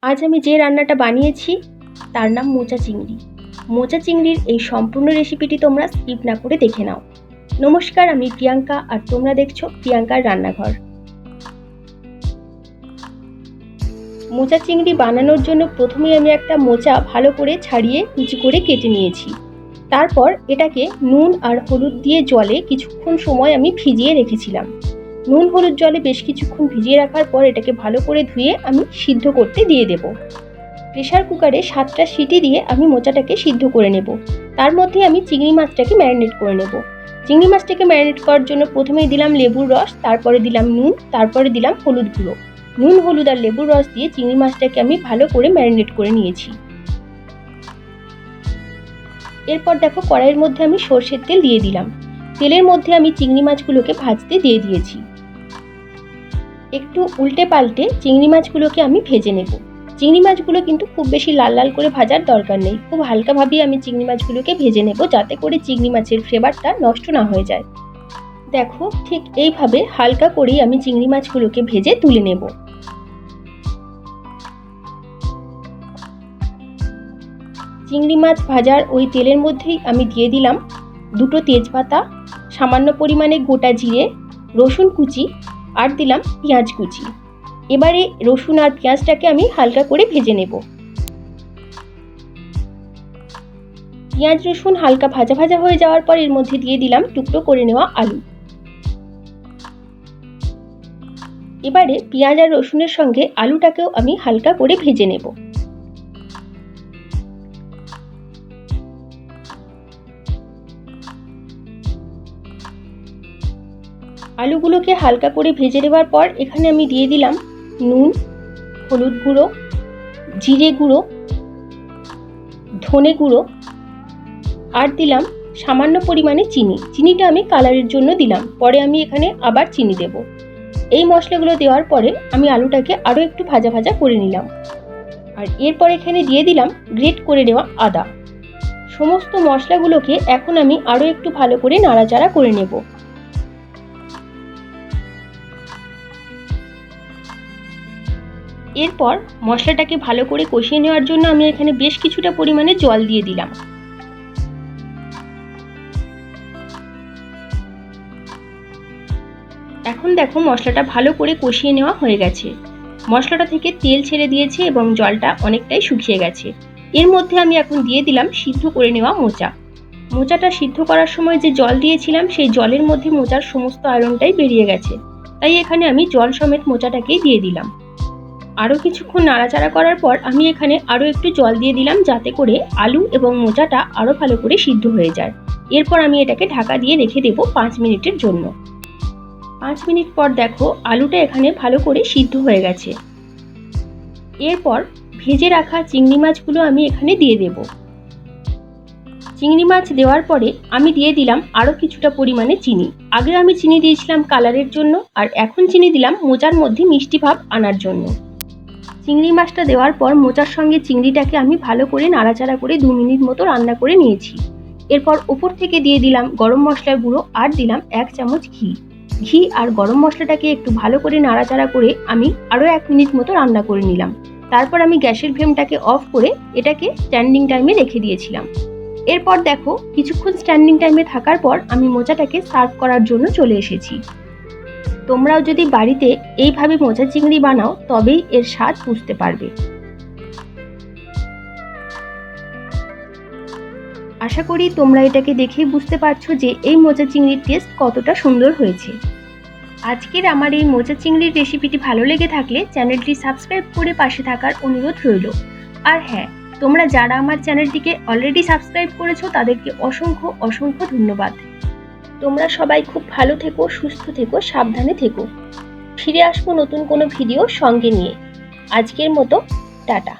আজ আমি যে রান্নাটা বানিয়েছি তার নাম মোচা চিংড়ি। মোচা চিংড়ির এই সম্পূর্ণ রেসিপিটি তোমরা স্কিপ না করে দেখে নাও। নমস্কার, আমি প্রিয়াঙ্কা আর তোমরা দেখছো প্রিয়াঙ্কার রান্নাঘর। মোচা চিংড়ি বানানোর জন্য প্রথমে আমি একটা মোচা ভালো করে ছাড়িয়ে কুচি করে কেটে নিয়েছি। তারপর এটাকে নুন আর হলুদ দিয়ে জলে কিছুক্ষণ সময় আমি ভিজিয়ে রেখেছিলাম। নুন হলুদ জলে বেশ কিছুক্ষণ ভিজিয়ে রাখার পর এটাকে ভালো করে ধুয়ে আমি সিদ্ধ করতে দিয়ে দেব। প্রেসার কুকারে 7টা সিটি দিয়ে আমি মোচাটাকে সিদ্ধ করে নেব। তার মধ্যে আমি চিংড়ি মাছটাকে ম্যারিনেট করে নেব। চিংড়ি মাছটাকে ম্যারিনেট করার জন্য প্রথমেই দিলাম লেবুর রস, তারপরে দিলাম নুন, তারপরে দিলাম হলুদ গুঁড়ো। নুন হলুদ আর লেবুর রস দিয়ে চিংড়ি মাছটাকে আমি ভালো করে ম্যারিনেট করে নিয়েছি। এরপর দেখো কড়াইয়ের মধ্যে আমি সর্ষের তেল দিয়ে দিলাম। তেলের মধ্যে আমি চিংড়ি মাছগুলোকে ভাজতে দিয়ে দিয়েছি। একটু উল্টে পাল্টে চিংড়ি মাছগুলোকে আমি ভেজে নেব। চিংড়ি মাছগুলো কিন্তু খুব বেশি লাল লাল করে ভাজার দরকার নেই, খুব হালকাভাবেই আমি চিংড়ি মাছগুলোকে ভেজে নেব, যাতে করে চিংড়ি মাছের ফ্লেভারটা নষ্ট না হয়ে যায়। দেখো ঠিক এইভাবে হালকা করেই আমি চিংড়ি মাছগুলোকে ভেজে তুলে নেব। চিংড়ি মাছ ভাজার ওই তেলের মধ্যেই আমি দিয়ে দিলাম 2টো তেজপাতা, সামান্য পরিমাণে গোটা জিরে, রসুন কুচি আর দিলাম পেঁয়াজ কুচি। এবারে রসুন আর পেঁয়াজটাকে আমি হালকা করে ভেজে নেব। পেঁয়াজ রসুন হালকা ভাজা ভাজা হয়ে যাওয়ার পর এর মধ্যে দিয়ে দিলাম টুকরো করে নেওয়া আলু। এবারে পেঁয়াজ আর রসুনের সঙ্গে আলুটাকেও আমি হালকা করে ভেজে নেব। আলুগুলোকে হালকা করে ভেজে নেওয়ার পর এখানে আমি দিয়ে দিলাম নুন, হলুদ গুঁড়ো, জিরে গুঁড়ো, ধনে গুঁড়ো আর দিলাম সামান্য পরিমাণে চিনি। চিনিটা আমি কালারের জন্য দিলাম, পরে আমি এখানে আবার চিনি দেব। এই মশলাগুলো দেওয়ার পরে আমি আলুটাকে আরও একটু ভাজা ভাজা করে নিলাম। আর এরপর এখানে দিয়ে দিলাম গ্রেট করে নেওয়া আদা। সমস্ত মশলাগুলোকে এখন আমি আরও একটু ভালো করে নাড়াচাড়া করে নেব। এরপর মশলাটাকে ভালো করে কষিয়ে নেওয়ার জন্য আমি এখানে বেশ কিছুটা পরিমাণে জল দিয়ে দিলাম। এখন দেখো মশলাটা ভালো করে কষিয়ে নেওয়া হয়ে গেছে। মশলাটা থেকে তেল ছেড়ে দিয়েছে এবং জলটা অনেকটাই শুকিয়ে গেছে। এর মধ্যে আমি এখন দিয়ে দিলাম সিদ্ধ করে নেওয়া মোচা। মোচাটা সিদ্ধ করার সময় যে জল দিয়েছিলাম সেই জলের মধ্যে মোচার সমস্ত আয়রনটাই বেরিয়ে গেছে, তাই এখানে আমি জল সমেত মোচাটাকেই দিয়ে দিলাম। আরও কিছুক্ষণ নাড়াচাড়া করার পর আমি এখানে আরও একটু জল দিয়ে দিলাম, যাতে করে আলু এবং মোচাটা আরও ভালো করে সিদ্ধ হয়ে যায়। এরপর আমি এটাকে ঢাকা দিয়ে রেখে দেব 5 মিনিটের জন্য। 5 মিনিট পর দেখো আলুটা এখানে ভালো করে সিদ্ধ হয়ে গেছে। এরপর ভেজে রাখা চিংড়ি মাছগুলো আমি এখানে দিয়ে দেব। চিংড়ি মাছ দেওয়ার পরে আমি দিয়ে দিলাম আরও কিছুটা পরিমাণে চিনি। আগে আমি চিনি দিয়েছিলাম কালারের জন্য, আর এখন চিনি দিলাম মোচার মধ্যে মিষ্টি ভাব আনার জন্য। চিংড়ি মাছটা দেওয়ার পর মোচার সঙ্গে চিংড়িটাকে আমি ভালো করে নাড়াচাড়া করে 2 মিনিট মতো রান্না করে নিয়েছি। এরপর উপর থেকে দিয়ে দিলাম গরম মশলার গুঁড়ো আর দিলাম 1 চামচ ঘি। ঘি আর গরম মশলাটাকে একটু ভালো করে নাড়াচাড়া করে আমি আরও 1 মিনিট মতো রান্না করে নিলাম। তারপর আমি গ্যাসের ফ্লেমটাকে অফ করে এটাকে স্ট্যান্ডিং টাইমে রেখে দিয়েছিলাম। এরপর দেখো কিছুক্ষণ স্ট্যান্ডিং টাইমে থাকার পর আমি মোচাটাকে সার্ভ করার জন্য চলে এসেছি। তোমরাও যদি বাড়িতে এইভাবে মোচা চিংড়ি বানাও তবেই এর স্বাদ বুঝতে পারবে। আশা করি তোমরা এটাকে দেখেই বুঝতে পারছো যে এই মোচা চিংড়ির টেস্ট কতটা সুন্দর হয়েছে। আজকের আমার এই মোচা চিংড়ির রেসিপিটি ভালো লেগে থাকলে চ্যানেলটি সাবস্ক্রাইব করে পাশে থাকার অনুরোধ রইল। আর হ্যাঁ, তোমরা যারা আমার চ্যানেলটিকে অলরেডি সাবস্ক্রাইব করেছো তাদেরকে অসংখ্য অসংখ্য ধন্যবাদ। তোমরা সবাই খুব ভালো থেকো, সুস্থ থেকো, সাবধানে থেকো। ফিরে আসবো নতুন কোনো ভিডিও সঙ্গে নিয়ে। আজকের মতো টাটা।